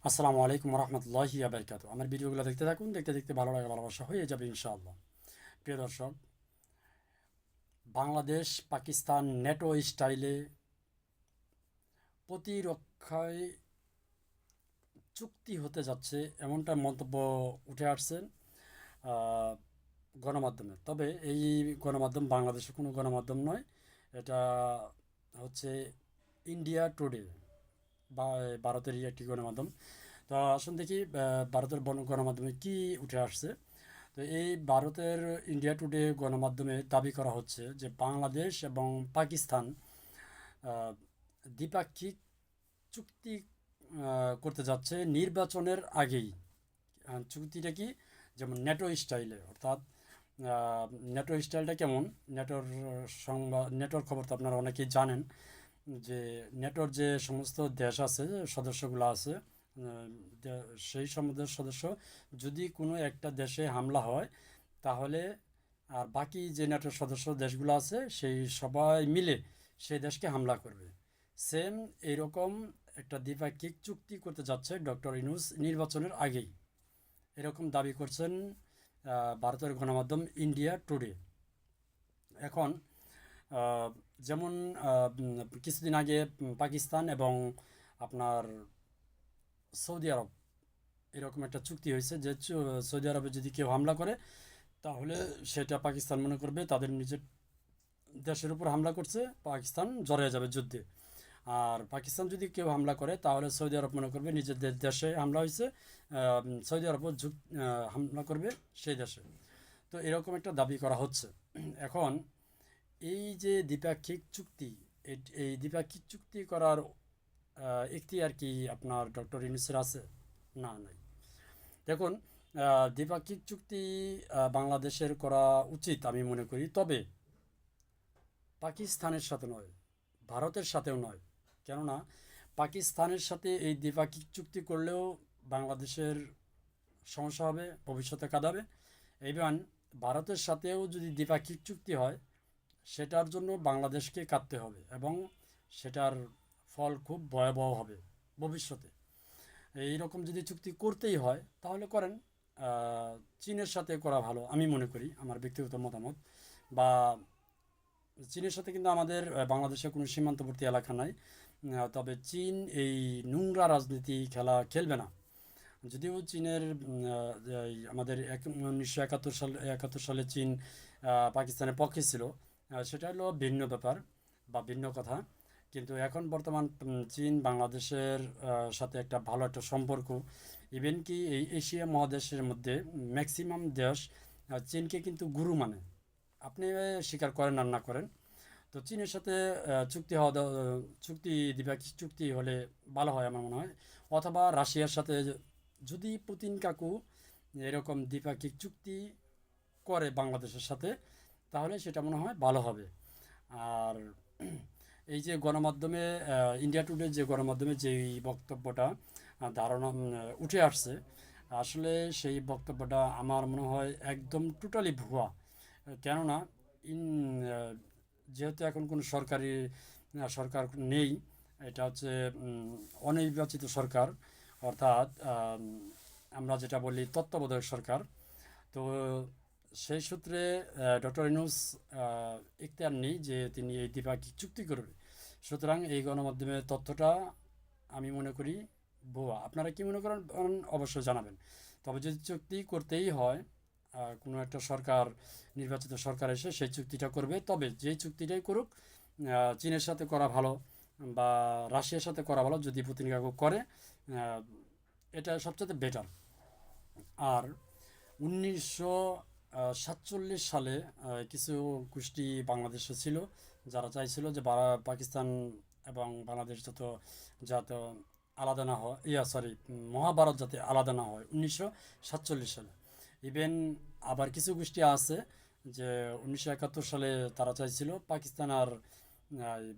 আসসালামু আলাইকুম রহমতুল্লাহি বারকাত। আমার ভিডিওগুলো দেখতে থাকুন, দেখতে দেখতে ভালো লাগা ভালোবাসা হয়ে যাবে ইনশাআল্লাহ। প্রিয় দর্শক, বাংলাদেশ পাকিস্তান নেটো স্টাইলে প্রতিরক্ষায় চুক্তি হতে যাচ্ছে এমনটা মন্তব্য উঠে আসছে আহ, গণমাধ্যমে। তবে এই গণমাধ্যম বাংলাদেশের কোনো গণমাধ্যম নয়, এটা হচ্ছে ইন্ডিয়া টুডে বা ভারতেরই একটি গণমাধ্যম। তো আসুন দেখি ভারতের গণমাধ্যমে কি উঠে আসছে। তো এই ভারতের ইন্ডিয়া টুডে গণমাধ্যমে দাবি করা হচ্ছে যে বাংলাদেশ এবং পাকিস্তান আহ, দ্বিপাক্ষিক চুক্তি করতে যাচ্ছে নির্বাচনের আগেই। চুক্তিটা কি? যেমন নেটো স্টাইলে, অর্থাৎ নেটো স্টাইলটা কেমন? নেটোর সংবাদ, নেটোর খবর তো আপনারা অনেকেই জানেন যে নেটোর যে সমস্ত দেশ আছে, সদস্যগুলো আছে, সেই সমুদ্রের সদস্য যদি কোনো একটা দেশে হামলা হয়, তাহলে আর বাকি যে নেটোর সদস্য দেশগুলো আছে সেই সবাই মিলে সেই দেশকে হামলা করবে। সেম এইরকম একটা দ্বিপাক্ষিক চুক্তি করতে যাচ্ছে ডক্টর ইউনূস নির্বাচনের আগেই, এরকম দাবি করছেন ভারতের গণমাধ্যম ইন্ডিয়া টুডে। এখন আহ, যেমন কিছুদিন আগে পাকিস্তান এবং আপনার সৌদি আরব এরকম একটা চুক্তি হয়েছে যে সৌদি আরবে যদি কেউ হামলা করে, তাহলে সেটা পাকিস্তান মনে করবে তাদের নিজের দেশের উপর হামলা করছে, পাকিস্তান জড়িয়ে যাবে যুদ্ধে। আর পাকিস্তান যদি কেউ হামলা করে, তাহলে সৌদি আরব মনে করবে নিজের দেশে হামলা হয়েছে, সৌদি আরবও হামলা করবে সেই দেশে। তো এরকম একটা দাবি করা হচ্ছে। এখন এই যে দ্বিপাক্ষিক চুক্তি, এই দ্বিপাক্ষিক চুক্তি করার এখতিয়ার কি আপনার ডক্টর ইউনূসের আছে? না, নাই। দেখুন, দ্বিপাক্ষিক চুক্তি বাংলাদেশের করা উচিত আমি মনে করি, তবে পাকিস্তানের সাথে নয়, ভারতের সাথেও নয়। কেননা পাকিস্তানের সাথে এই দ্বিপাক্ষিক চুক্তি করলেও বাংলাদেশের সমস্যা হবে, ভবিষ্যতে কাঁদাবে। এবং ভারতের সাথেও যদি দ্বিপাক্ষিক চুক্তি হয়, সেটার জন্য বাংলাদেশকে কাঁদতে হবে এবং সেটার ফল খুব ভয়াবহ হবে ভবিষ্যতে। এই রকম যদি চুক্তি করতেই হয় তাহলে করেন। চীনের সাথে করা ভালো আমি মনে করি, আমার ব্যক্তিগত মতামত। বা চীনের সাথে কিন্তু আমাদের বাংলাদেশের কোনো সীমান্তবর্তী এলাকা নাই। তবে চীন এই নোংরা রাজনীতি খেলবে না। যদিও চীনের এই আমাদের 1971 সালে চীন পাকিস্তানের পক্ষে ছিল, সেটা হলো ভিন্ন ব্যাপার বা ভিন্ন কথা। কিন্তু এখন বর্তমান চীন বাংলাদেশের সাথে একটা ভালো একটা সম্পর্ক। ইভেন কি এই এশিয়া মহাদেশের মধ্যে ম্যাক্সিমাম দেশ চীনকে কিন্তু গুরু মানে। আপনি স্বীকার করেন আর না করেন, তো চীনের সাথে চুক্তি হওয়া চুক্তি দ্বিপাক্ষিক চুক্তি হলে ভালো হয় আমার মনে হয়। অথবা রাশিয়ার সাথে যদি পুতিন কাকু এরকম দ্বিপাক্ষিক চুক্তি করে বাংলাদেশের সাথে, তাহলে সেটা মনে হয় ভালো হবে। আর এই যে গণমাধ্যমে ইন্ডিয়া টুডে যে গণমাধ্যমে যেই বক্তব্যটা ধারণা উঠে আসছে, আসলে সেই বক্তব্যটা আমার মনে হয় একদম টোটালি ভুয়া। কেননা ইন আহ, যেহেতু এখন কোনো সরকার নেই, এটা হচ্ছে অনির্বাচিত সরকার, অর্থাৎ আমরা যেটা বলি তত্ত্বাবধায়ক সরকার। তো সেই সূত্রে ডক্টর ইউনূস এখতিয়ার নেই যে তিনি এই দ্বিপাক্ষিক চুক্তি করবে। সুতরাং এই গণমাধ্যমের তথ্যটা আমি মনে করি ভুয়া। আপনারা কি মনে করেন অবশ্যই জানাবেন। তবে যদি চুক্তি করতেই হয়, কোনো একটা সরকার, নির্বাচিত সরকার এসে সেই চুক্তিটা করবে, তবে যেই চুক্তিটাই করুক চীনের সাথে করা ভালো বা রাশিয়ার সাথে করা ভালো যদি পুতিন কাকু করে। আহ, এটা সবচেয়ে বেটার। আর 1947 সালে কিছু গোষ্ঠী বাংলাদেশে ছিল যারা চাইছিল যে পাকিস্তান এবং বাংলাদেশ যাতে আলাদা না হয়, সরি, মহাভারত যাতে আলাদা না হয় 1947 সালে। ইভেন আবার কিছু গোষ্ঠী আছে যে 1971 সালে তারা চাইছিল পাকিস্তান আর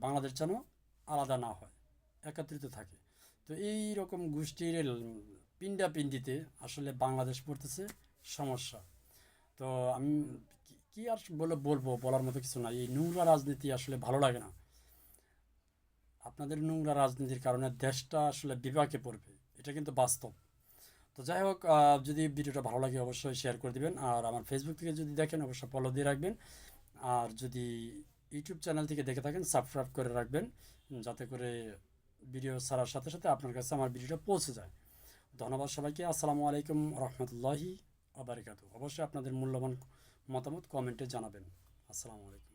বাংলাদেশ যেন আলাদা না হয়, একত্রিত থাকে। তো এই রকম গোষ্ঠীর পিণ্ডাপিণ্ডিতে আসলে বাংলাদেশ পড়তেছে সমস্যা। তো আমি কি আর বলবো, বলার মতো কিছু নাই। এই নোংরা রাজনীতি আসলে ভালো লাগে না। আপনাদের নোংরা রাজনীতির কারণে দেশটা আসলে বিপাকে পড়বে, এটা কিন্তু বাস্তব। তো যাই হোক, যদি ভিডিওটা ভালো লাগে অবশ্যই শেয়ার করে দিবেন, আর আমার ফেসবুক থেকে যদি দেখেন অবশ্যই ফলো দিয়ে রাখবেন, আর যদি ইউটিউব চ্যানেল থেকে দেখে থাকেন সাবস্ক্রাইব করে রাখবেন, যাতে করে ভিডিও ছাড়ার সাথে সাথে আপনার কাছে আমার ভিডিওটা পৌঁছে যায়। ধন্যবাদ সবাইকে। আসসালামু আলাইকুম রহমতুল্লাহি আবারকাতু। অবশ্যই আপনাদের মূল্যবান মতামত কমেন্টে জানাবেন। আসসালামু আলাইকুম।